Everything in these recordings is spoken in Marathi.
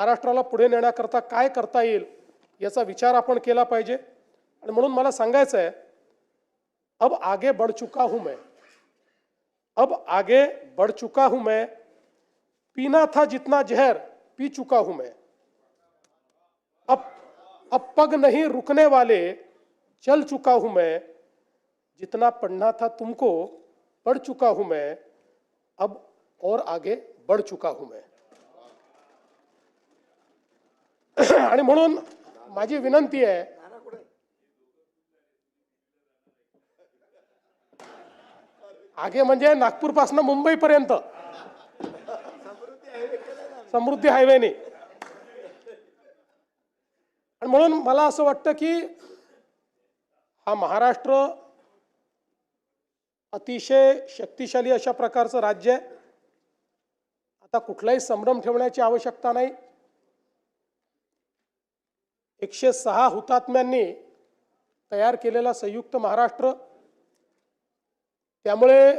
महाराष्ट्राला पुढे नेण्याकरता काय करता येईल याचा विचार आपण केला पाहिजे। आणि म्हणून मला सांगायचं आहे, अब आगे बढ़ चुका हूं मैं, अब आगे बढ़ चुका हूं मैं, पीना था जितना जहर पी चुका हूं मैं, अब पग नहीं रुकने वाले चल चुका हूं मैं, जितना पढ़ना था तुमको पढ़ चुका हूं मैं, अब और आगे बढ़ चुका हूं मैं। आणि म्हणून माझी विनंती आहे, आगे म्हणजे नागपूर पासून मुंबई पर्यंत समृद्धी हायवेने। आणि म्हणून मला असं वाटतं की हा महाराष्ट्र अतिशय शक्तिशाली अशा प्रकारचं राज्य आहे। आता कुठलाही संभ्रम ठेवण्याची आवश्यकता नाही। 106 हुतात्म्यांनी तयार केलेला संयुक्त महाराष्ट्र, त्यामुळे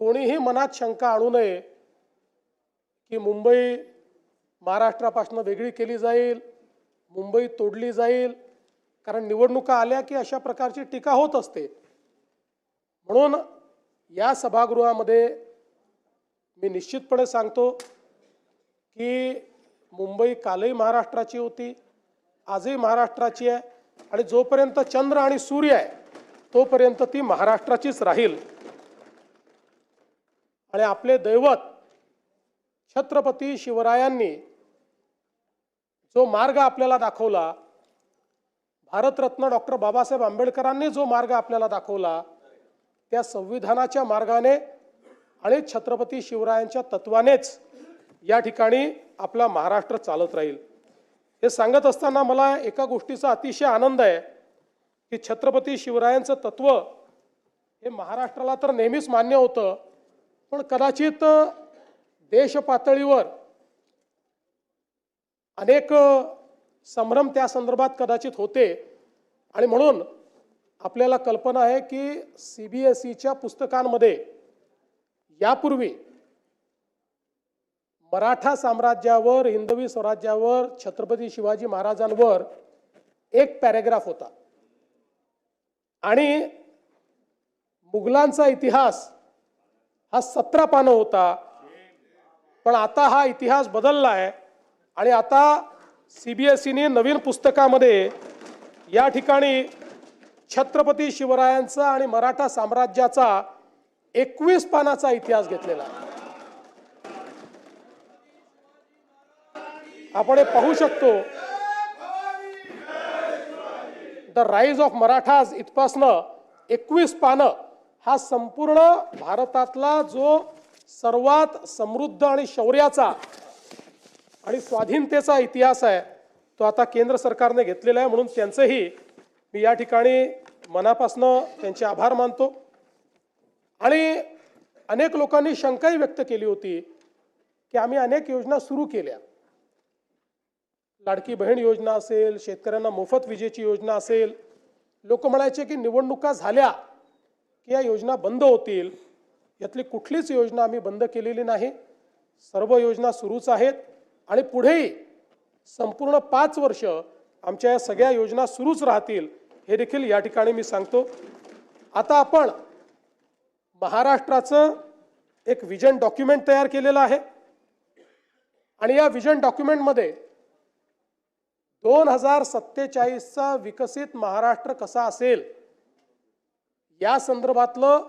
कोणीही मनात शंका आणू नये की मुंबई महाराष्ट्रापासून वेगळी केली जाईल, मुंबई तोडली जाईल, कारण निवडणुका आल्या की अशा प्रकारची टीका होत असते। म्हणून या सभागृहामध्ये मी निश्चितपणे सांगतो की मुंबई कालही महाराष्ट्राची होती, आजही महाराष्ट्राची आहे, आणि जोपर्यंत चंद्र आणि सूर्य आहे तोपर्यंत ती महाराष्ट्राचीच राहील। आणि आपले दैवत छत्रपती शिवरायांनी जो मार्ग आपल्याला दाखवला, भारतरत्न डॉक्टर बाबासाहेब आंबेडकरांनी जो मार्ग आपल्याला दाखवला, त्या संविधानाच्या मार्गाने आणि छत्रपती शिवरायांच्या तत्वानेच या ठिकाणी आपला महाराष्ट्र चालत राहील। हे सांगत असताना मला एका गोष्टीचा अतिशय आनंद आहे की छत्रपती शिवरायांचं तत्व हे महाराष्ट्राला तर नेहमीच मान्य होतं, पण कदाचित देश पातळीवर अनेक संभ्रम त्या संदर्भात कदाचित होते। आणि म्हणून आपल्याला कल्पना आहे की CBSEच्या पुस्तकांमध्ये यापूर्वी मराठा साम्राज्यावर, हिंदवी स्वराज्यावर, छत्रपती शिवाजी महाराजांवर एक पॅराग्राफ होता, आणि मुघलांचा इतिहास हा 17 पानं होता। पण आता हा इतिहास बदलला आहे आणि आता CBSEने नवीन पुस्तकामध्ये या ठिकाणी छत्रपती शिवरायांचा आणि मराठा साम्राज्याचा 21 पानाचा इतिहास घेतलेला आहे। आपण हे पाहू शकतो, द राईज ऑफ मराठाज इथपासनं 21 पानं हा संपूर्ण भारतातला जो सर्वात समृद्ध आणि शौर्याचा आणि स्वाधीनतेचा इतिहास आहे तो आता केंद्र सरकारने घेतलेला आहे। म्हणून त्यांचेही मी या ठिकाणी मनापासून त्यांचे आभार मानतो। आणि अनेक लोकांनी शंकाही व्यक्त केली होती की आम्ही अनेक योजना सुरू केल्या, लाडकी बहीण योजना असेल, शेतकऱ्यांना मोफत विजेची योजना असेल, लोक म्हणायचे की निवडणुका झाल्या की या योजना बंद होतील। यातली कुठलीच योजना आम्ही बंद केलेली नाही, सर्व योजना सुरूच आहेत आणि पुढेही संपूर्ण 5 वर्ष आमच्या या सगळ्या योजना सुरूच राहतील, हे देखील या ठिकाणी मी सांगतो। आता आपण महाराष्ट्राचं एक विजन डॉक्युमेंट तयार केलेलं आहे आणि या विजन डॉक्युमेंटमध्ये 2047चा विकसित महाराष्ट्र कसा असेल या संदर्भातलं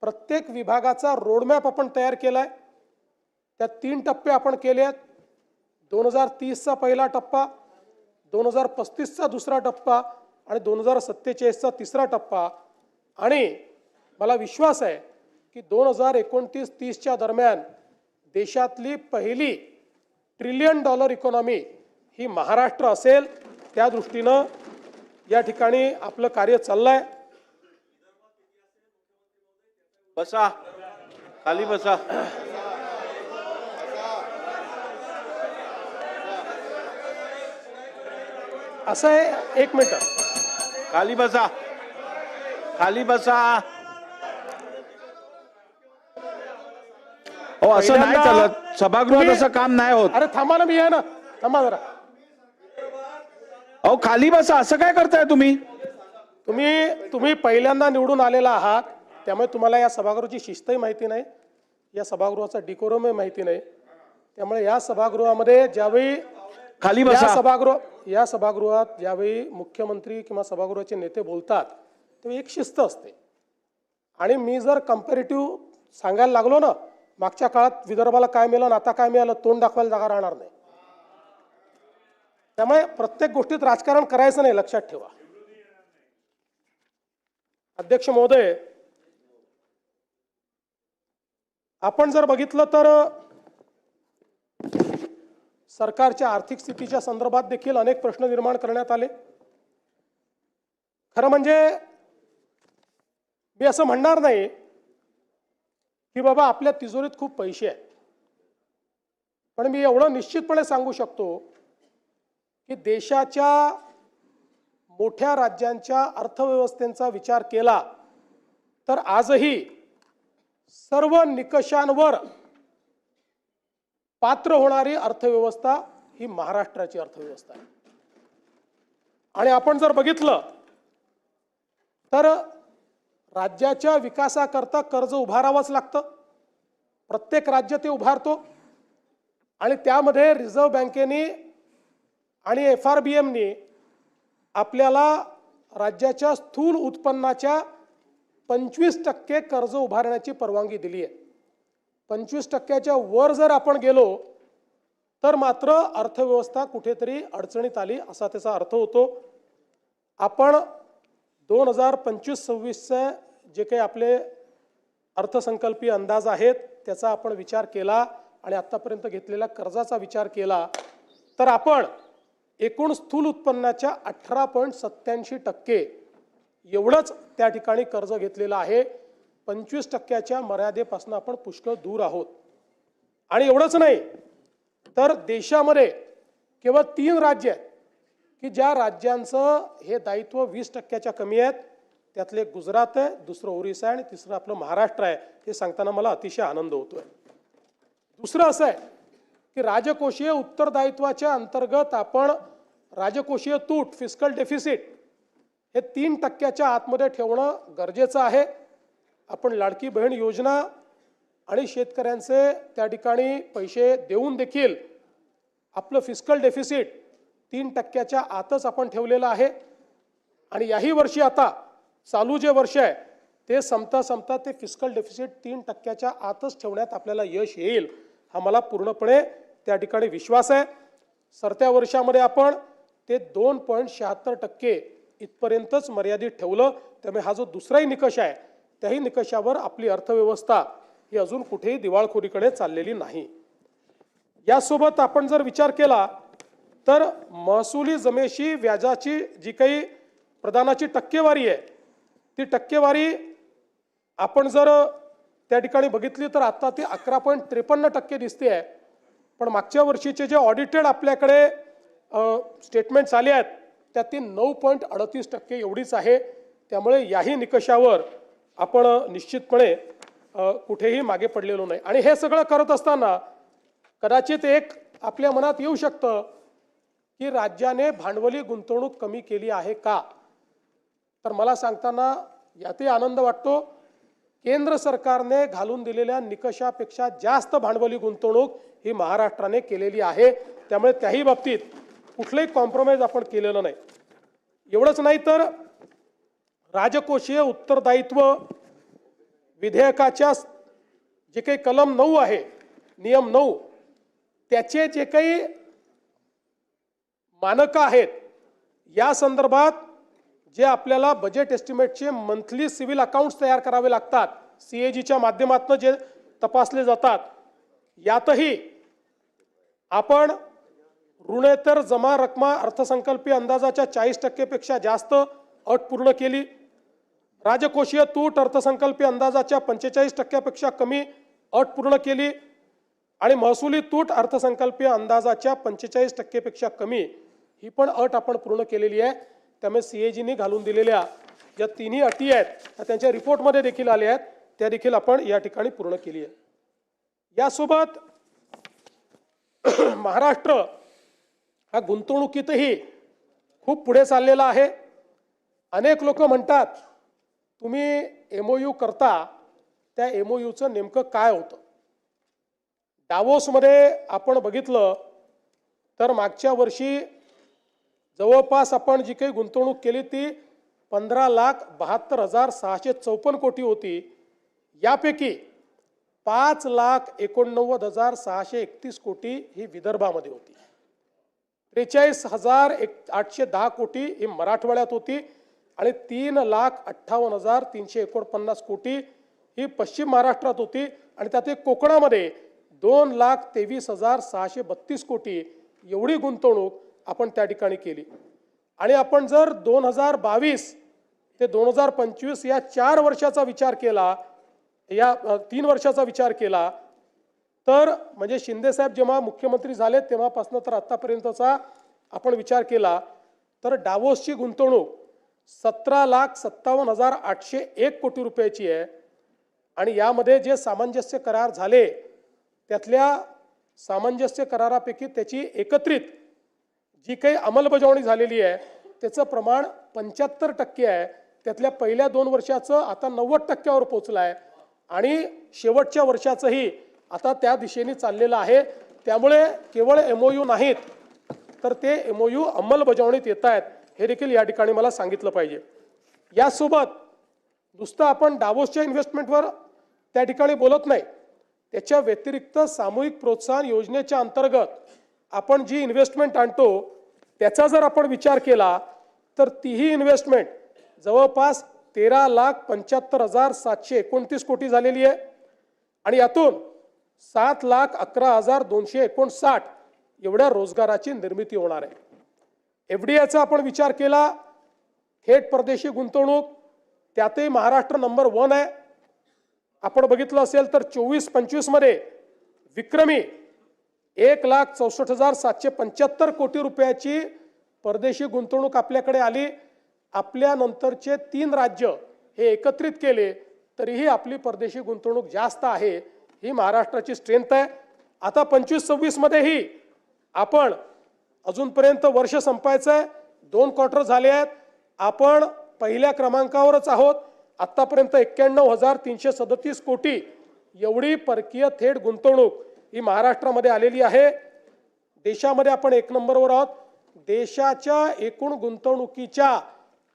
प्रत्येक विभागाचा रोडमॅप आपण तयार केलाय। त्यात 3 टप्पे आपण केले आहेत। 2030चा पहिला टप्पा, 2035चा दुसरा टप्पा आणि 2047चा तिसरा टप्पा। आणि मला विश्वास आहे की 2029-30च्या दरम्यान देशातली पहिली $1 ट्रिलियन इकॉनॉमी ही महाराष्ट्र असेल। त्या दृष्टीनं या ठिकाणी आपलं कार्य चाललंय। बसा, खाली बसा। असं आहे, 1 मिनिट, खाली बसा, खाली बसा। हो असं नाही पहिल्यांदा चालत सभागृहात तुम्ही- असं काम नाही होत. अरे थांबा ना, मी आहे ना, थांबा जरा. अहो खाली बसा असं काय करताय तुम्ही. तुम्ही पहिल्यांदा निवडून आलेला आहात, त्यामुळे तुम्हाला या सभागृहाची शिस्तही माहिती नाही, या सभागृहाचा डिकोरमही माहिती नाही. त्यामुळे या सभागृहामध्ये ज्यावेळी खाली बसा. या सभागृहात ज्यावेळी मुख्यमंत्री किंवा सभागृहाचे नेते बोलतात तेव्हा एक शिस्त असते. आणि मी जर कम्पॅरेटिव्ह सांगायला लागलो ना, मागच्या काळात विदर्भाला काय मिळालं आता काय मिळालं, तोंड दाखवायला जागा राहणार नाही. त्यामुळे प्रत्येक गोष्टीत राजकारण करायचं नाही, लक्षात ठेवा. अध्यक्ष महोदय, आपण जर बघितलं तर सरकारच्या आर्थिक स्थितीच्या संदर्भात देखील अनेक प्रश्न निर्माण करण्यात आले. खरं म्हणजे मी असं म्हणणार नाही की बाबा आपल्या तिजोरीत खूप पैसे आहेत, पण मी एवढं निश्चितपणे सांगू शकतो की देशाच्या मोठ्या राज्यांच्या अर्थव्यवस्थेचा विचार केला तर आजही सर्व निकषांवर पात्र होणारी अर्थव्यवस्था ही महाराष्ट्राची अर्थव्यवस्था आहे. आणि आपण जर बघितलं तर राज्याच्या विकासाकरता कर्ज उभारावंच लागतं. प्रत्येक राज्य ते उभारतो आणि त्यामध्ये रिझर्व्ह बँकेने आणि FRBMने आपल्याला राज्याच्या स्थूल उत्पन्नाच्या 25% कर्ज उभारण्याची परवानगी दिली आहे. 25%च्या वर जर आपण गेलो तर मात्र अर्थव्यवस्था कुठेतरी अडचणीत आली असा त्याचा अर्थ होतो. आपण 2025-26चे जे काही आपले अर्थसंकल्पीय अंदाज आहेत त्याचा आपण विचार केला आणि आत्तापर्यंत घेतलेल्या कर्जाचा विचार केला तर आपण एकूण स्थूल उत्पन्नाच्या 18.87% एवढंच त्या ठिकाणी कर्ज घेतलेलं आहे. 25%च्या मर्यादेपासून आपण पुष्कळ दूर आहोत. आणि एवढंच नाही तर देशामध्ये केवळ 3 राज्य आहेत की ज्या राज्यांचं हे दायित्व 20%च्या कमी आहेत. त्यातले गुजरात आहे, दुसरं ओरिसा आहे आणि तिसरं आपलं महाराष्ट्र आहे. हे सांगताना मला अतिशय आनंद होतोय. दुसरं असं आहे की राजकोषीय उत्तरदायित्वाच्या अंतर्गत आपण राजकोषीय तूट फिस्कल डेफिसिट हे 3%च्या आतमध्ये ठेवणं गरजेचं आहे. आपण लाडकी बहीण योजना आणि शेतकऱ्यांचे त्या ठिकाणी पैसे देऊन देखील आपलं फिस्कल डेफिसिट 3%च्या आतच आपण ठेवलेलं आहे. आणि याही वर्षी आता चालू जे वर्ष आहे ते संपता ते फिस्कल डेफिसिट 3%च्या आतच ठेवण्यात आपल्याला यश येईल हा मला पूर्णपणे त्या ठिकाणी विश्वास आहे. सरत्या वर्षामध्ये आपण ते 2.76% इथपर्यंतच मर्यादित ठेवलं. त्यामुळे हा जो दुसराही निकष आहे त्याही निकषावर आपली अर्थव्यवस्था ही अजून कुठेही दिवाळखोरीकडे चाललेली नाही. यासोबत आपण जर विचार केला तर महसुली जमेशी व्याजाची जी काही प्रदानाची टक्केवारी आहे ती टक्केवारी आपण जर त्या ठिकाणी बघितली तर आता ती 11.53% दिसते आहे. पण मागच्या वर्षीचे जे ऑडिटेड आपल्याकडे स्टेटमेंट्स आले आहेत त्यात ती 9.38% एवढीच आहे. त्यामुळे याही निकषावर आपण निश्चितपणे कुठेही मागे पडलेलो नाही. आणि हे सगळं करत असताना कदाचित एक आपल्या मनात येऊ शकतं की राज्याने भांडवली गुंतवणूक कमी केली आहे का. तर मला सांगताना यातही आनंद वाटतो. केंद्र सरकारने घालून दिलेल्या निकषापेक्षा जास्त भांडवली गुंतवणूक ही महाराष्ट्राने केलेली आहे. त्यामुळे त्याही बाबतीत कुठलंही कॉम्प्रोमाइज आपण केलेलं नाही. एवढंच नाही तर राजकोषीय उत्तरदायित्व विधेयकाच्या जे काही कलम 9 आहे, नियम 9, त्याचे जे काही मानकं आहेत या संदर्भात जे आपल्याला बजेट एस्टिमेटचे मंथली सिव्हिल अकाउंट्स तयार करावे लागतात, CAGच्या माध्यमातून जे तपासले जातात, यातही आपण ऋणेतर जमा रक्कमा अर्थसंकल्पीय अंदाजाच्या 40% पेक्षा जास्त अट पूर्ण केली. राजकोषीय तूट अर्थसंकल्पीय अंदाजाच्या 45% पेक्षा कमी अट पूर्ण केली. आणि महसुली तूट अर्थसंकल्पीय अंदाजाच्या 45% पेक्षा कमी ही पण अट आपण पूर्ण केलेली आहे. त्यामुळे CAGने घालून दिलेल्या ज्या तिन्ही अटी आहेत त्या त्यांच्या रिपोर्टमध्ये देखील आल्या आहेत, त्या देखील आपण या ठिकाणी पूर्ण केली आहे. यासोबत महाराष्ट्र हा गुंतवणुकीतही खूप पुढे चाललेला आहे. अनेक लोक म्हणतात तुम्ही MOU करता, त्या MOUचं नेमकं काय होतं. डावोसमध्ये आपण बघितलं तर मागच्या वर्षी जवळपास आपण जी काही गुंतवणूक केली ती 15,72,654 कोटी होती. यापैकी 5,89,631 कोटी ही विदर्भामध्ये होती. 43,810 कोटी ही मराठवाड्यात होती आणि 3,58,349 कोटी ही पश्चिम महाराष्ट्रात होती आणि त्यात कोकणामध्ये 2,23,632 कोटी एवढी गुंतवणूक आपण त्या ठिकाणी केली. आणि आपण जर 2022 ते 2025 या 4 वर्षाचा विचार केला, या 3 वर्षाचा विचार केला तर म्हणजे शिंदेसाहेब जेव्हा मुख्यमंत्री झाले तेव्हापासून तर आतापर्यंतचा आपण विचार केला तर डावोसची गुंतवणूक 17,57,801 कोटी रुपयाची आहे. आणि यामध्ये जे सामंजस्य करार झाले त्यातल्या सामंजस्य करारापैकी त्याची एकत्रित जी काही अंमलबजावणी झालेली आहे त्याचं प्रमाण 75% आहे. त्यातल्या पहिल्या 2 वर्षाचं आता 90% पोहोचलं आहे आणि शेवटच्या वर्षाचंही आता त्या दिशेने चाललेलं आहे. त्यामुळे केवळ MOU नाहीत तर ते MOU अंमलबजावणीत येत आहेत हे देखील या ठिकाणी मला सांगितलं पाहिजे. यासोबत नुसतं आपण डावोसच्या इन्व्हेस्टमेंटवर त्या ठिकाणी बोलत नाही, त्याच्या व्यतिरिक्त सामूहिक प्रोत्साहन योजनेच्या अंतर्गत आपण जी इन्व्हेस्टमेंट आणतो त्याचा जर आपण विचार केला तर तीही इन्व्हेस्टमेंट जवळपास 13,75,729 कोटी झालेली आहे आणि यातून 7,11,259 एवढ्या रोजगाराची निर्मिती होणार आहे. FDIचा आपण विचार केला, थेट परदेशी गुंतवणूक त्यातही महाराष्ट्र नंबर 1 आहे. आपण बघितलं असेल तर 24-25 मध्ये विक्रमी 1,64,775 कोटी रुपयाची परदेशी गुंतवणूक आपल्याकडे आली. आपल्या नंतरचे 3 राज्य हे एकत्रित केले तरीही आपली परदेशी गुंतवणूक जास्त आहे. ही महाराष्ट्राची स्ट्रेंथ आहे. आता 25-26 मध्येही आपण अजूनपर्यंत वर्ष संपायचं आहे, 2 क्वार्टर झाले आहेत, आपण पहिल्या क्रमांकावरच आहोत. आतापर्यंत 91,337 कोटी एवढी परकीय थेट गुंतवणूक ही महाराष्ट्रामध्ये आलेली आहे. देशामध्ये आपण 1 नंबरवर आहोत. देशाच्या एकूण गुंतवणुकीच्या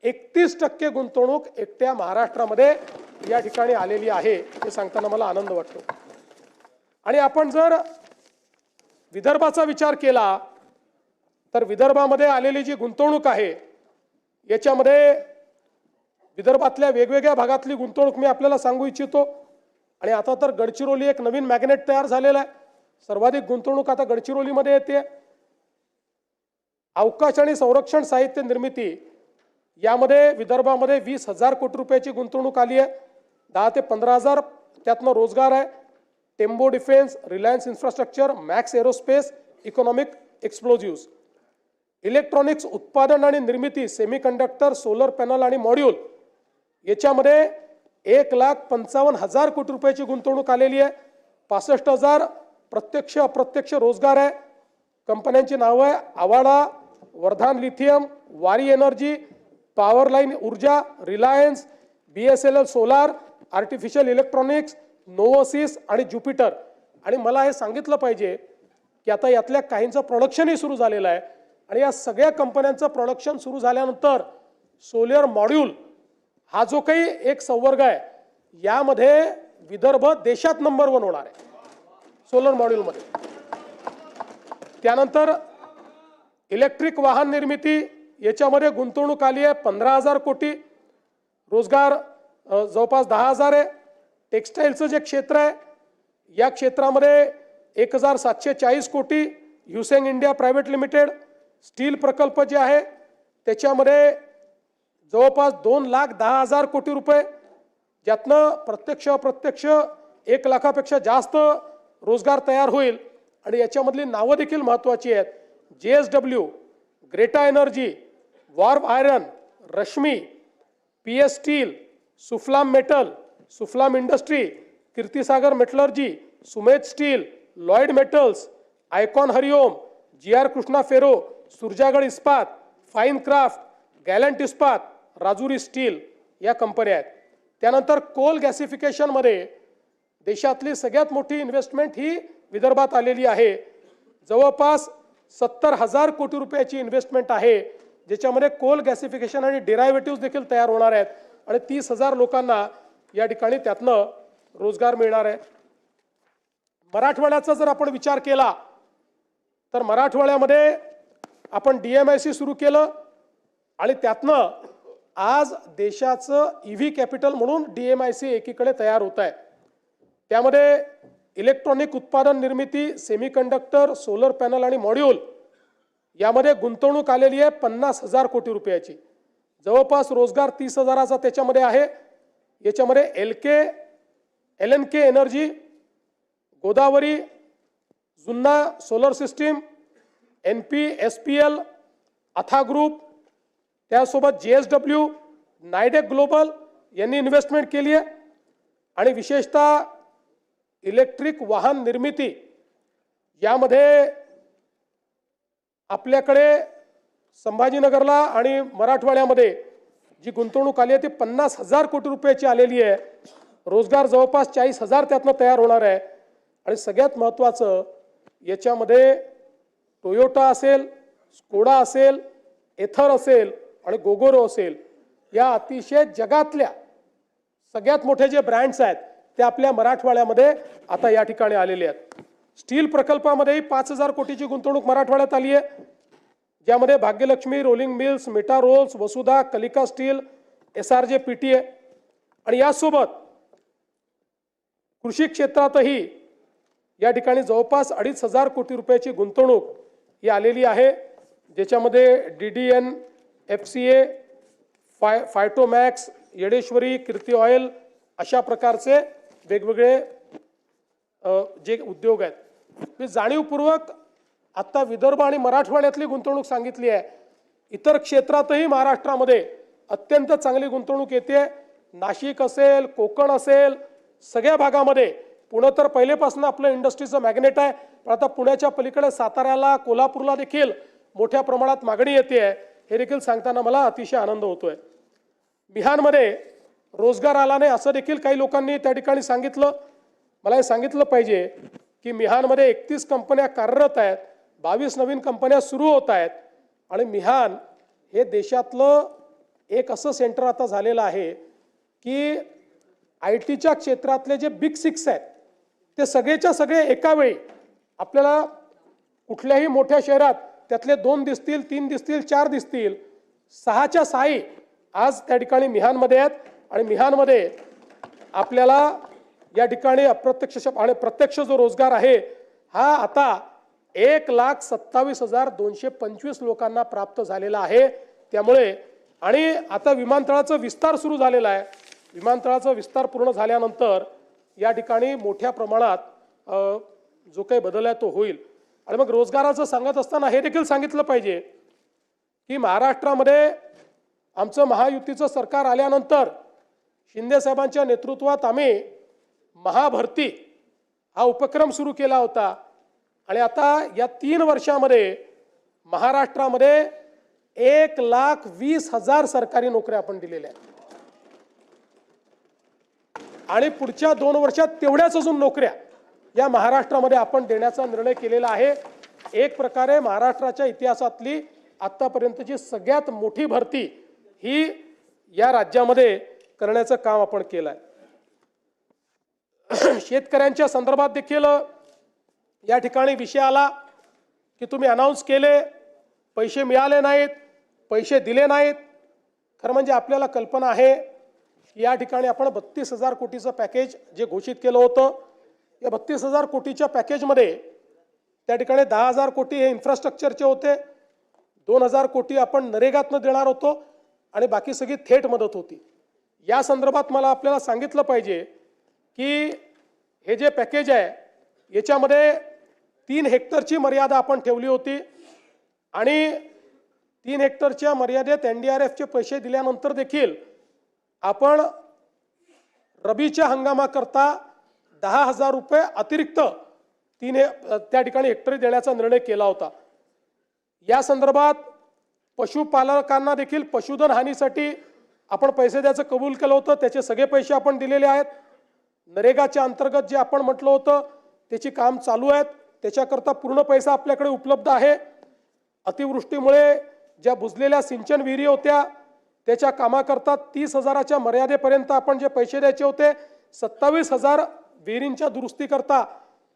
31% गुंतवणूक एकट्या महाराष्ट्रामध्ये या ठिकाणी आलेली आहे हे सांगताना मला आनंद वाटतो. आणि आपण जर विदर्भाचा विचार केला तर विदर्भामध्ये आलेली जी गुंतवणूक आहे याच्यामध्ये विदर्भातल्या वेगवेगळ्या भागातली गुंतवणूक मी आपल्याला सांगू इच्छितो. आणि आता तर गडचिरोली एक नवीन मॅग्नेट तयार झालेला आहे. सर्वाधिक गुंतवणूक आता गडचिरोलीमध्ये येते. अवकाश आणि संरक्षण साहित्य निर्मिती यामध्ये विदर्भामध्ये 20,000 कोटी रुपयाची गुंतवणूक आली आहे. 10 ते 15,000 त्यातनं रोजगार आहे. Tembo defence, Reliance Infrastructure, Max Aerospace, Economic Explosives, electronics उत्पादन आणि निर्मिती, सेमीकंडक्टर, सोलर पॅनल आणि मॉड्यूल याच्यामध्ये 1,55,000 कोटी रुपयाची गुंतवणूक आलेली आहे. 65,000 प्रत्यक्ष अप्रत्यक्ष रोजगार आहे. कंपन्यांची नावं आहे Avaada, Vardhan lithium, Waaree energy, power line Urja, Reliance, BSNL solar, artificial electronics, Novosys आणि ज्युपिटर. आणि मला हे सांगितलं पाहिजे की आता यातल्या काहींचं प्रोडक्शनही सुरू झालेलं आहे आणि या सगळ्या कंपन्यांचं प्रोडक्शन सुरू झाल्यानंतर सोलर मॉड्यूल हा जो काही एक संवर्ग आहे यामध्ये विदर्भ देशात नंबर 1 होणार आहे सोलर मॉड्यूलमध्ये. त्यानंतर इलेक्ट्रिक वाहन निर्मिती याच्यामध्ये गुंतवणूक आली आहे 15,000 कोटी. रोजगार जवळपास 10,000 आहे. टेक्स्टाईलचं जे क्षेत्र आहे या क्षेत्रामध्ये 1,740 कोटी. युसेंग इंडिया प्रायव्हेट लिमिटेड स्टील प्रकल्प जे आहे त्याच्यामध्ये जवळपास 2,10,000 कोटी रुपये, ज्यातनं प्रत्यक्ष अप्रत्यक्ष 1 लाखापेक्षा जास्त रोजगार तयार होईल. आणि याच्यामधली नावं देखील महत्त्वाची आहेत. JSW, ग्रेटा एनर्जी, वॉर्व iron, Rashmi, PS steel, Suphalam metal, Suphalam industry, Kirtisagar metallurgy Sumedh steel, Lloyd metals, Icon Hariom, GR Krishna ferro, Surjagarh Ispat, fine craft, गॅलंट इस्पात, राजुरी स्टील या कंपन्या आहेत. त्यानंतर कोल गॅसिफिकेशनमध्ये देशातली सगळ्यात मोठी इन्व्हेस्टमेंट ही विदर्भात आलेली आहे. जवळपास 70,000 कोटी रुपयाची इन्व्हेस्टमेंट आहे, ज्याच्यामध्ये कोल गॅसिफिकेशन आणि डेरायव्हेटिव्ह देखील तयार होणार आहेत आणि 30,000 लोकांना या ठिकाणी त्यातनं रोजगार मिळणार आहे. मराठवाड्याचा जर आपण विचार केला तर मराठवाड्यामध्ये आपण DMIC सुरू केलं आणि त्यातनं आज देशाचं EV कॅपिटल म्हणून DMIC एकीकडे तयार होत आहे. त्यामध्ये इलेक्ट्रॉनिक उत्पादन निर्मिती, सेमीकंडक्टर, सोलर पॅनल आणि मॉड्यूल यामध्ये गुंतवणूक आलेली आहे 50,000 कोटी रुपयाची. जवळपास रोजगार 30,000चा त्याच्यामध्ये आहे. याच्यामध्ये LNK एनर्जी, गोदावरी, जुन्ना सोलर सिस्टीम, NP, SPL, अथा ग्रुप, त्यासोबत JSW, नायडेक ग्लोबल यांनी इन्व्हेस्टमेंट केली आहे. आणि विशेषतः इलेक्ट्रिक वाहन निर्मिती यामध्ये आपल्याकडे संभाजीनगरला आणि मराठवाड्यामध्ये जी गुंतवणूक आली आहे ती 50,000 कोटी रुपयाची आलेली आहे. रोजगार जवळपास 40,000 त्यातनं तयार होणार आहे. आणि सगळ्यात महत्त्वाचं याच्यामध्ये टोयोटा असेल, स्कोडा असेल, एथर असेल आणि गोगोरो असेल या अतिशय जगातल्या सगळ्यात मोठे जे ब्रँड्स आहेत ते आपल्या मराठवाड्यामध्ये आता या ठिकाणी आलेले आहेत. स्टील प्रकल्पामध्येही 5,000 कोटीची गुंतवणूक मराठवाड्यात आली आहे, ज्यामध्ये Bhagyalakshmi, rolling mills, Meta rolls, Vasudha, Kalika steel, SRJ PTA आणि यासोबत कृषी क्षेत्रातही या ठिकाणी जवळपास 2,500 कोटी रुपयाची गुंतवणूक ही आलेली आहे, ज्याच्यामध्ये DDN, FCA, फायटोमॅक्स, येडेश्वरी, कीर्ती ऑइल अशा प्रकारचे वेगवेगळे जे उद्योग आहेत. मी जाणीवपूर्वक आत्ता विदर्भ आणि मराठवाड्यातली गुंतवणूक सांगितली आहे. इतर क्षेत्रातही महाराष्ट्रामध्ये अत्यंत चांगली गुंतवणूक येते. नाशिक असेल, कोकण असेल, सगळ्या भागामध्ये. पुणे तर पहिलेपासून आपलं इंडस्ट्रीचं मॅग्नेट आहे, पण आता पुण्याच्या पलीकडे साताऱ्याला, कोल्हापूरला देखील मोठ्या प्रमाणात मागणी येते आहे. हे देखील सांगताना मला अतिशय आनंद होतोय. मिहानमध्ये रोजगार आला नाही असं देखील काही लोकांनी त्या ठिकाणी सांगितलं. मला हे सांगितलं पाहिजे की मिहानमध्ये 31 कंपन्या कार्यरत आहेत, 22 नवीन कंपन्या सुरू होत आहेत आणि मिहान हे देशातलं एक असं सेंटर आता झालेलं आहे की IT क्षेत्रातले जे बिग 6 आहेत ते सगळेच्या सगळे एका वेळी आपल्याला कुठल्याही मोठ्या शहरात त्यातले 2 दिसतील, 3 दिसतील, 4 दिसतील, 6च्या 6 आज त्या ठिकाणी मिहानमध्ये आहेत. आणि मिहानमध्ये आपल्याला या ठिकाणी अप्रत्यक्ष आणि प्रत्यक्ष जो रोजगार आहे हा आता 1,27,225 लोकांना प्राप्त झालेला आहे. त्यामुळे आणि आता विमानतळाचा विस्तार सुरू झालेला आहे. विमानतळाचा विस्तार पूर्ण झाल्यानंतर या ठिकाणी मोठ्या प्रमाणात जो काही बदल आहे तो होईल. आणि मग रोजगाराचं सांगत असताना हे देखील सांगितलं पाहिजे की महाराष्ट्रामध्ये आमचं महायुतीचं सरकार आल्यानंतर शिंदे साहेबांच्या नेतृत्वात आम्ही महाभरती हा उपक्रम सुरू केला होता आणि आता या 3 वर्षामध्ये महाराष्ट्रामध्ये 1,20,000 सरकारी नोकऱ्या आपण दिलेल्या आहेत आणि पुढच्या 2 वर्षात तेवढ्याच अजून नोकऱ्या या महाराष्ट्रामध्ये आपण देण्याचा निर्णय केलेला आहे. एक प्रकारे महाराष्ट्राच्या इतिहासातली आतापर्यंतची सगळ्यात मोठी भरती ही या राज्यामध्ये करण्याचं काम आपण केलं आहे. शेतकऱ्यांच्या संदर्भात देखील या ठिकाणी विषय आला की तुम्ही अनाऊन्स केले, पैसे मिळाले नाहीत, पैसे दिले नाहीत. खरं म्हणजे आपल्याला कल्पना आहे या ठिकाणी आपण 32,000 कोटीचं पॅकेज जे घोषित केलं होतं, या 32,000 कोटीच्या पॅकेजमध्ये त्या ठिकाणी 10,000 कोटी हे इन्फ्रास्ट्रक्चरचे होते, 2,000 कोटी आपण नरेगातनं देणार होतो आणि बाकी सगळी थेट मदत होती. या संदर्भात मला आपल्याला सांगितलं पाहिजे की हे जे पॅकेज आहे याच्यामध्ये 3 हेक्टरची मर्यादा आपण ठेवली होती आणि 3 हेक्टरच्या मर्यादेत NDRFचे पैसे दिल्यानंतर देखील आपण रबीच्या हंगामाकरता 10,000 रुपये अतिरिक्त त्या ठिकाणी हेक्टरी देण्याचा निर्णय केला होता. या संदर्भात पशुपालकांना देखील पशुधन हानीसाठी आपण पैसे द्यायचं कबूल केलं होतं. त्याचे सगळे पैसे आपण दिलेले आहेत. नरेगाच्या अंतर्गत जे आपण म्हटलं होतं त्याची काम चालू आहेत. त्याच्याकरता पूर्ण पैसा आपल्याकडे उपलब्ध आहे. अतिवृष्टीमुळे ज्या बुजलेल्या सिंचन विहिरी होत्या त्याच्या कामाकरता 30,000च्या मर्यादेपर्यंत आपण जे पैसे द्यायचे होते 27,000 विहिरींच्या दुरुस्तीकरता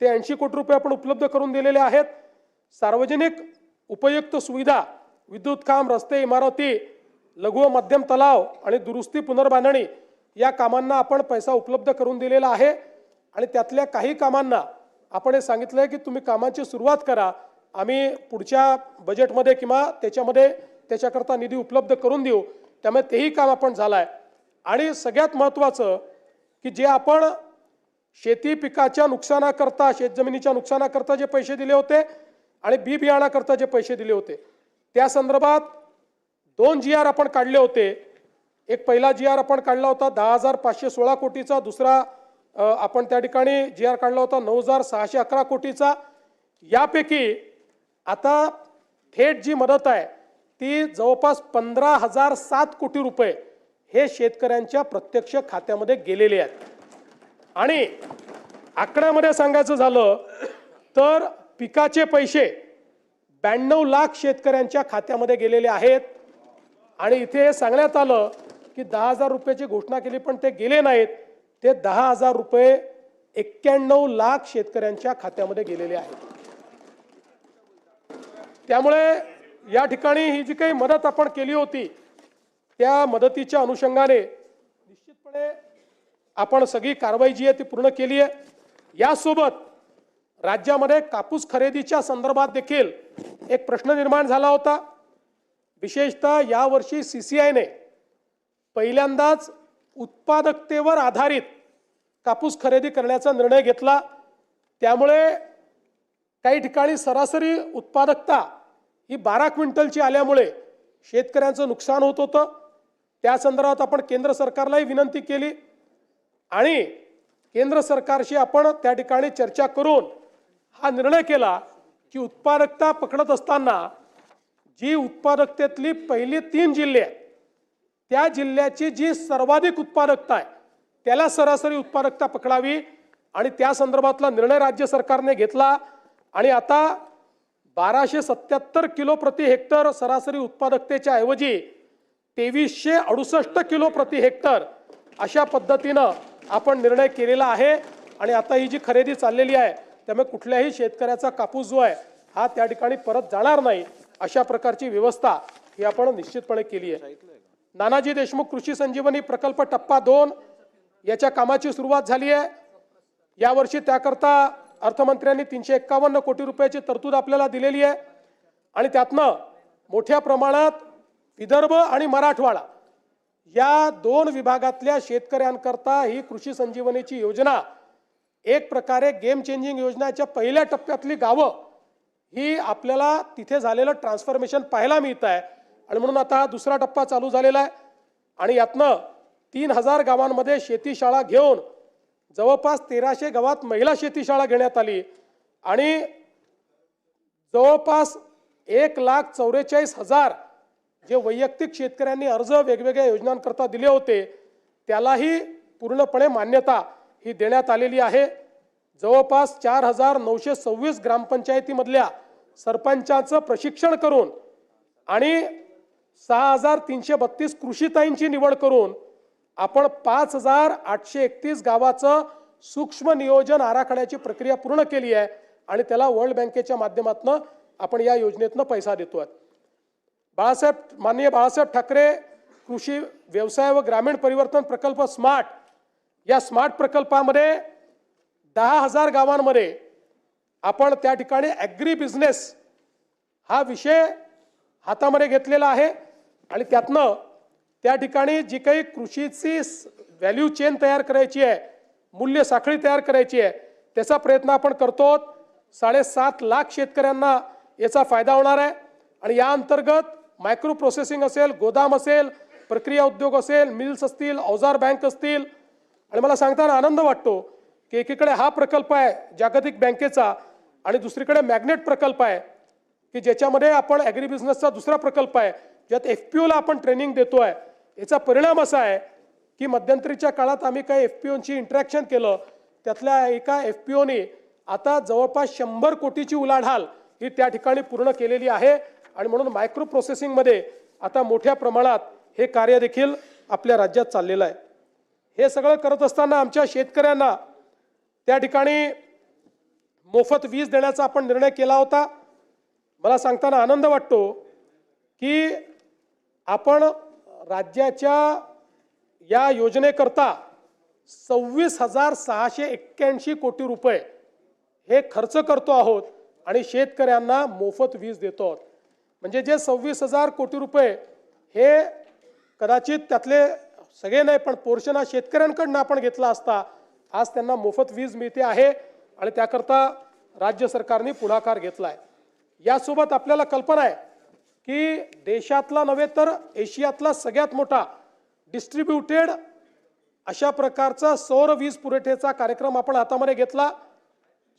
ते 80 कोटी रुपये आपण उपलब्ध करून दिलेले आहेत. सार्वजनिक उपयुक्त सुविधा, विद्युत खांब, रस्ते, इमारती, लघु व मध्यम तलाव आणि दुरुस्ती पुनर्बांधणी या कामांना आपण पैसा उपलब्ध करून दिलेला आहे. आणि त्यातल्या काही कामांना आपण हे सांगितलं आहे की तुम्ही कामांची सुरुवात करा, आम्ही पुढच्या बजेटमध्ये किंवा त्याच्यामध्ये त्याच्याकरता निधी उपलब्ध करून देऊ. त्यामुळे तेही काम आपण झालं आहे. आणि सगळ्यात महत्त्वाचं की जे आपण शेती पिकाच्या नुकसानाकरता, शेतजमिनीच्या नुकसानाकरता जे पैसे दिले होते आणि बी बियाणाकरता जे पैसे दिले होते त्या संदर्भात 2 GR आपण काढले होते. एक पहिला GR आपण काढला होता 10,516 कोटीचा, दुसरा आपण त्या ठिकाणी GR काढला होता 9,611 कोटीचा. यापैकी आता थेट जी मदत आहे ती जवळपास 15,007 कोटी रुपये हे शेतकऱ्यांच्या प्रत्यक्ष खात्यामध्ये गेलेले आहेत. आणि आकड्यामध्ये सांगायचं झालं तर पिकाचे पैसे 92 लाख शेतकऱ्यांच्या खात्यामध्ये गेलेले आहेत. आणि इथे सांगण्यात आलं की 10,000 रुपयाची घोषणा केली पण ते गेले नाहीत. ते 10,000 रुपये 91 लाख शेतकऱ्यांच्या खात्यामध्ये गेलेले आहेत. त्यामुळे या ठिकाणी ही जी काही मदत आपण केली होती त्या मदतीच्या अनुषंगाने निश्चितपणे आपण सगळी कारवाई जी आहे ती पूर्ण केली आहे. यासोबत राज्यामध्ये कापूस खरेदीच्या संदर्भात देखील एक प्रश्न निर्माण झाला होता. विशेषतः यावर्षी CCIने पहिल्यांदाच उत्पादकतेवर आधारित कापूस खरेदी करण्याचा निर्णय घेतला. त्यामुळे काही ठिकाणी सरासरी उत्पादकता ही 12 क्विंटलची आल्यामुळे शेतकऱ्यांचं नुकसान होत होतं. त्या संदर्भात आपण केंद्र सरकारलाही विनंती केली आणि केंद्र सरकारशी आपण त्या ठिकाणी चर्चा करून हा निर्णय केला की उत्पादकता पकडत असताना जी उत्पादकतेतली पहिली 3 जिल्हे आहेत त्या जिल्ह्याची जी सर्वाधिक उत्पादकता आहे त्याला सरासरी उत्पादकता पकडावी आणि त्या संदर्भातला निर्णय राज्य सरकारने घेतला. आणि आता 1277 किलो प्रति हेक्टर सरासरी उत्पादकतेच्या ऐवजी 2368 किलो प्रति हेक्टर अशा पद्धतीनं आपण निर्णय केलेला आहे. आणि आता ही जी खरेदी चाललेली आहे त्यामुळे कुठल्याही शेतकऱ्याचा कापूस जो आहे हा त्या ठिकाणी परत जाणार नाही अशा प्रकारची व्यवस्था ही आपण निश्चितपणे केली आहे. नानाजी देशमुख कृषी संजीवनी प्रकल्प टप्पा 2 याच्या कामाची सुरुवात झाली आहे. यावर्षी त्याकरता अर्थमंत्र्यांनी 351 कोटी रुपयाची तरतूद आपल्याला दिलेली आहे. आणि त्यातनं मोठ्या प्रमाणात विदर्भ आणि मराठवाडा या 2 विभागातल्या शेतकऱ्यांकरता ही कृषी संजीवनीची योजना एक प्रकारे गेम चेंजिंग योजनेच्या पहिल्या टप्प्यातली गावं ही आपल्याला तिथे झालेलं ट्रान्सफॉर्मेशन पाहायला मिळत आहे. आणि म्हणून आता हा दुसरा टप्पा चालू झालेला आहे. आणि यातनं 3,000 गावांमध्ये शेतीशाळा घेऊन जवळपास 1300 गावात महिला शेतीशाळा घेण्यात आली. आणि जवळपास 1,44,000 जे वैयक्तिक शेतकऱ्यांनी अर्ज वेगवेगळ्या योजनांकरता दिले होते त्यालाही पूर्णपणे मान्यता ही देण्यात आलेली आहे. जवळपास 4,926 ग्रामपंचायतीमधल्या सरपंचांचं प्रशिक्षण करून आणि 6,332 कृषीताईंची निवड करून आपण 5,831 गावाचं सूक्ष्म नियोजन आराखड्याची प्रक्रिया पूर्ण केली आहे. आणि त्याला वर्ल्ड बँकेच्या माध्यमातून आपण या योजनेतनं पैसा देतोय. माननीय बाळासाहेब ठाकरे कृषी व्यवसाय व ग्रामीण परिवर्तन प्रकल्प स्मार्ट या स्मार्ट प्रकल्पामध्ये 10,000 गावांमध्ये आपण त्या ठिकाणी ॲग्री बिझनेस हा विषय हातामध्ये घेतलेला आहे. आणि त्यातनं त्या ठिकाणी जी काही कृषीची व्हॅल्यू चेन तयार करायची आहे, मूल्य साखळी तयार करायची आहे त्याचा प्रयत्न आपण करतो. 7.5 लाख शेतकऱ्यांना याचा फायदा होणार आहे. आणि या अंतर्गत मायक्रो प्रोसेसिंग असेल, गोदाम असेल, प्रक्रिया उद्योग असेल, मिल्स असतील, अवजार बँक असतील. आणि मला सांगताना आनंद वाटतो की एकीकडे हा प्रकल्प आहे जागतिक बँकेचा आणि दुसरीकडे मॅग्नेट प्रकल्प आहे की ज्याच्यामध्ये आपण ॲग्री बिझनेसचा दुसरा प्रकल्प आहे ज्यात FPOला आपण ट्रेनिंग देतोय. याचा परिणाम असा आहे की मध्यंतरीच्या काळात आम्ही काही FPOची इंटरॅक्शन केलं, त्यातल्या एका FPOने आता जवळपास 100 कोटीची उलाढाल ही त्या ठिकाणी पूर्ण केलेली आहे आणि म्हणून मायक्रो प्रोसेसिंगमध्ये आता मोठ्या प्रमाणात हे कार्य देखील आपल्या राज्यात चाललेलं आहे. हे सगळं करत असताना आमच्या शेतकऱ्यांना त्या ठिकाणी मोफत वीज देण्याचा आपण निर्णय केला होता. मला सांगताना आनंद वाटतो की आपण राज्याच्या या योजनेकरता 26,681 कोटी रुपये हे खर्च करतो आहोत आणि शेतकऱ्यांना मोफत वीज देतो आहोत. म्हणजे जे 26,000 कोटी रुपये हे कदाचित त्यातले सगळे नाही पण पोर्शन हा शेतकऱ्यांकडनं आपण घेतला असता, आज त्यांना मोफत वीज मिळते आहे आणि त्याकरता राज्य सरकारने पुढाकार घेतला आहे. यासोबत आपल्याला कल्पना आहे की देशातला नव्हे तर एशियातला सगळ्यात मोठा डिस्ट्रीब्युटेड अशा प्रकारचा सौर वीज पुरवठ्याचा कार्यक्रम आपण हातामध्ये घेतला.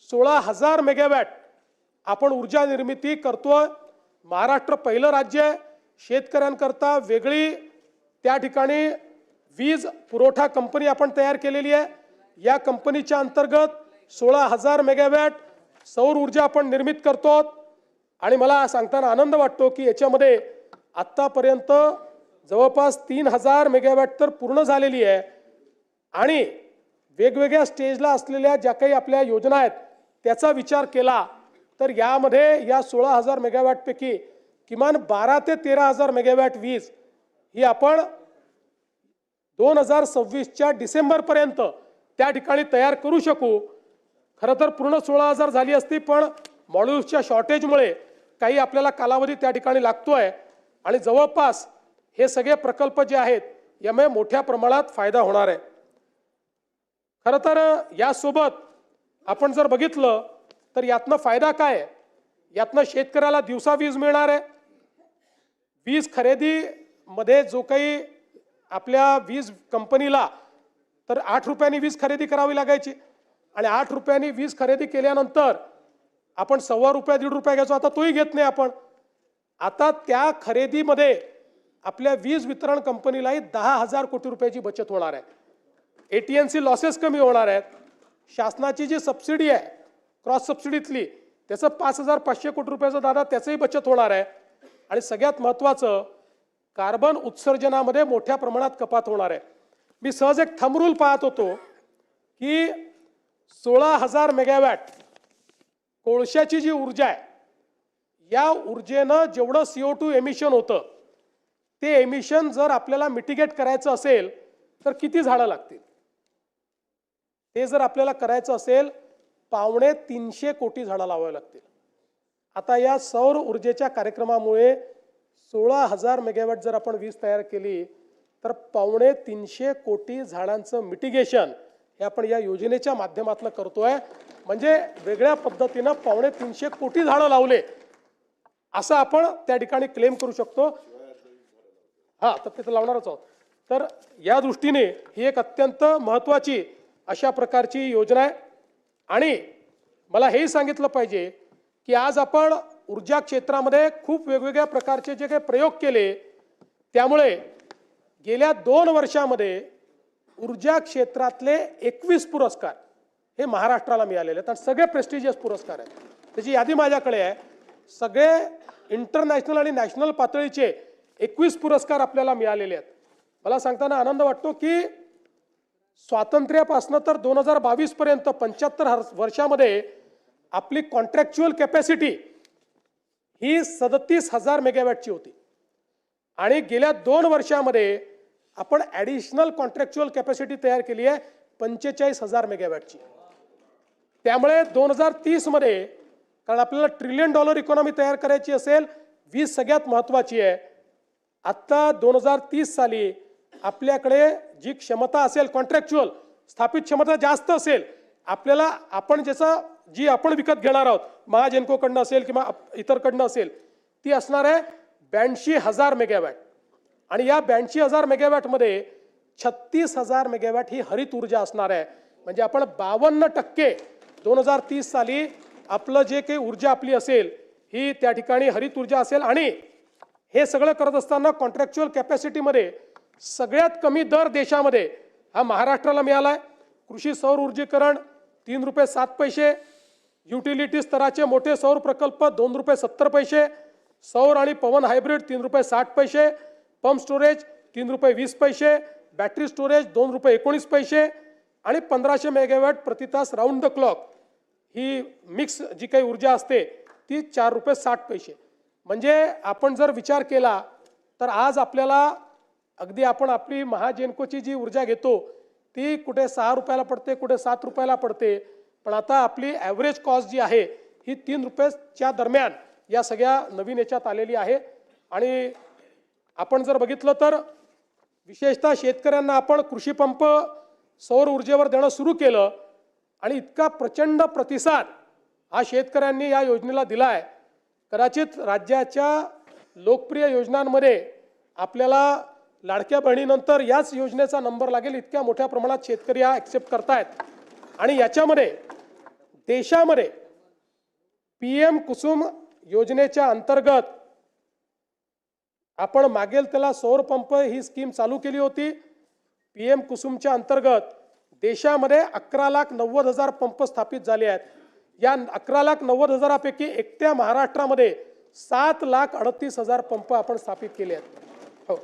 16,000 मेगावॅट आपण ऊर्जा निर्मिती करतोय. महाराष्ट्र पहिलं राज्य आहे शेतकऱ्यांकरता वेगळी त्या ठिकाणी वीज पुरवठा कंपनी आपण तयार केलेली आहे. या कंपनीच्या अंतर्गत 16,000 मेगावॅट सौर ऊर्जा आपण निर्मित करतो आणि मला सांगताना आनंद वाटतो की याच्यामध्ये आत्तापर्यंत जवळपास 3,000 मेगावॅट तर पूर्ण झालेली आहे आणि वेगवेगळ्या स्टेजला असलेल्या ज्या काही आपल्या योजना आहेत त्याचा विचार केला तर यामध्ये या 16,000 मेगावॅटपैकी किमान 12,000 ते 13,000 मेगावॅट वीज ही आपण 2026च्या डिसेंबरपर्यंत त्या ठिकाणी तयार करू शकू. खरं तर पूर्ण 16,000 झाली असती पण मॉड्यूल्सच्या शॉर्टेजमुळे काही आपल्याला कालावधी त्या ठिकाणी लागतोय आणि जवळपास हे सगळे प्रकल्प जे आहेत यामुळे मोठ्या प्रमाणात फायदा होणार आहे. खरं तर यासोबत आपण जर बघितलं तर यातनं फायदा काय आहे, यातनं शेतकऱ्याला दिवसा वीज मिळणार आहे. वीज खरेदीमध्ये जो काही आपल्या वीज कंपनीला तर 8 रुपयांनी वीज खरेदी करावी लागायची आणि 8 रुपयांनी वीज खरेदी केल्यानंतर आपण ₹1.25 ₹1.5 घ्यायचो, आता तोही घेत नाही आपण. आता त्या खरेदीमध्ये आपल्या वीज वितरण कंपनीलाही 10,000 कोटी रुपयाची बचत होणार आहे. AT&C लॉसेस कमी होणार आहेत. शासनाची जी सबसिडी आहे क्रॉस सबसिडीतली त्याचं 5,500 कोटी रुपयाचं दादा त्याचंही बचत होणार आहे आणि सगळ्यात महत्त्वाचं कार्बन उत्सर्जनामध्ये मोठ्या प्रमाणात कपात होणार आहे. मी सहज एक थंब रूल पाहत होतो की 16,000 मेगावॅट कोळशाची जी ऊर्जा आहे या ऊर्जेनं जेवढं CO2 एमिशन होतं ते एमिशन जर आपल्याला मिटिगेट करायचं असेल तर किती झाडं लागतील. ते जर आपल्याला करायचं असेल 250 कोटी झाडं लावावी लागतील. आता या सौर ऊर्जेच्या कार्यक्रमामुळे 16,000 मेगावॅट जर आपण वीज तयार केली तर 250 कोटी झाडांचं मिटिगेशन हे आपण या योजनेच्या माध्यमातून करतोय. म्हणजे वेगळ्या पद्धतीनं 250 कोटी झाडं लावले असं आपण त्या ठिकाणी क्लेम करू शकतो. हा तर तिथं लावणारच आहोत. तर या दृष्टीने ही एक अत्यंत महत्त्वाची अशा प्रकारची योजना आहे आणि मला हेही सांगितलं पाहिजे की आज आपण ऊर्जा क्षेत्रामध्ये खूप वेगवेगळ्या प्रकारचे जे काही प्रयोग केले त्यामुळे गेल्या 2 वर्षामध्ये ऊर्जा क्षेत्रातले 21 पुरस्कार हे महाराष्ट्राला मिळालेले आहेत आणि सगळे प्रेस्टिजियस पुरस्कार आहेत. त्याची यादी माझ्याकडे आहे. सगळे इंटरनॅशनल आणि नॅशनल पातळीचे 21 पुरस्कार आपल्याला मिळालेले आहेत. मला सांगताना आनंद वाटतो की स्वातंत्र्यापासून तर 2022 पर्यंत 75 वर्षामध्ये आपली कॉन्ट्रॅक्च्युअल कॅपॅसिटी ही 37,000 मेगावॅटची होती आणि गेल्या 2 वर्षामध्ये आपण ॲडिशनल कॉन्ट्रॅक्च्युअल कॅपॅसिटी तयार केली आहे 45,000 मेगावॅटची. त्यामुळे 2030 मध्ये कारण आपल्याला $1 ट्रिलियन इकॉनॉमी तयार करायची असेल वीज सगळ्यात महत्त्वाची आहे. आत्ता 2030 साली आपल्याकडे जी क्षमता असेल कॉन्ट्रॅक्च्युअल स्थापित क्षमता जास्त असेल आपल्याला आपण जी आपण विकत घेणार आहोत महाजेनकोकडनं असेल किंवा इतरकडनं असेल ती असणार आहे 82,000 मेगावॅट आणि या 82,000 मेगावॅटमध्ये 36,000 मेगावॅट ही हरित ऊर्जा असणार आहे. म्हणजे आपण 52% 2030 साली आपलं जे काही ऊर्जा आपली असेल ही त्या ठिकाणी हरित ऊर्जा असेल. आणि हे सगळं करत असताना कॉन्ट्रॅक्च्युअल कॅपॅसिटीमध्ये सगळ्यात कमी दर देशामध्ये हा महाराष्ट्राला मिळाला आहे. कृषी सौर ऊर्जीकरण 3 रुपये 7 पैसे, युटिलिटी स्तराचे मोठे सौर प्रकल्प 2 रुपये 70 पैसे, सौर आणि पवन हायब्रिड 3 रुपये 60 पैसे, पंप स्टोरेज 3 रुपये 20 पैसे, बॅटरी स्टोरेज 2 रुपये 19 पैसे आणि 1500 मेगावॅट प्रति तास राऊंड द क्लॉक ही मिक्स जी काही ऊर्जा असते ती 4 रुपये 60 पैसे. म्हणजे आपण जर विचार केला तर आज आपल्याला अगदी आपण आपली महाजेनकोची जी ऊर्जा घेतो ती कुठे 6 रुपयाला पडते, कुठे 7 रुपयाला पडते. पण आता आपली ॲव्हरेज कॉस्ट जी आहे ही 3 रुपयाच्या दरम्यान या सगळ्या नवीन याच्यात आलेली आहे. आणि आपण जर बघितलं तर विशेषतः शेतकऱ्यांना आपण कृषी पंप सौर ऊर्जेवर देणं सुरू केलं आणि इतका प्रचंड प्रतिसाद हा शेतकऱ्यांनी या योजनेला दिला आहे. कदाचित राज्याच्या लोकप्रिय योजनांमध्ये आपल्याला लाडक्या बहिणीनंतर याच योजनेचा नंबर लागेल, इतक्या मोठ्या प्रमाणात शेतकरी हा ॲक्सेप्ट करतायत. आणि याच्यामध्ये देशामध्ये PM कुसुम योजनेच्या अंतर्गत आपण मागेल त्याला सौर पंप ही स्कीम चालू केली होती. PM कुसुमच्या अंतर्गत देशामध्ये 11,90,000 पंप स्थापित झाले आहेत. या 11,90,000पैकी एकट्या महाराष्ट्रामध्ये 7,38,000 पंप आपण स्थापित केले आहेत. हो.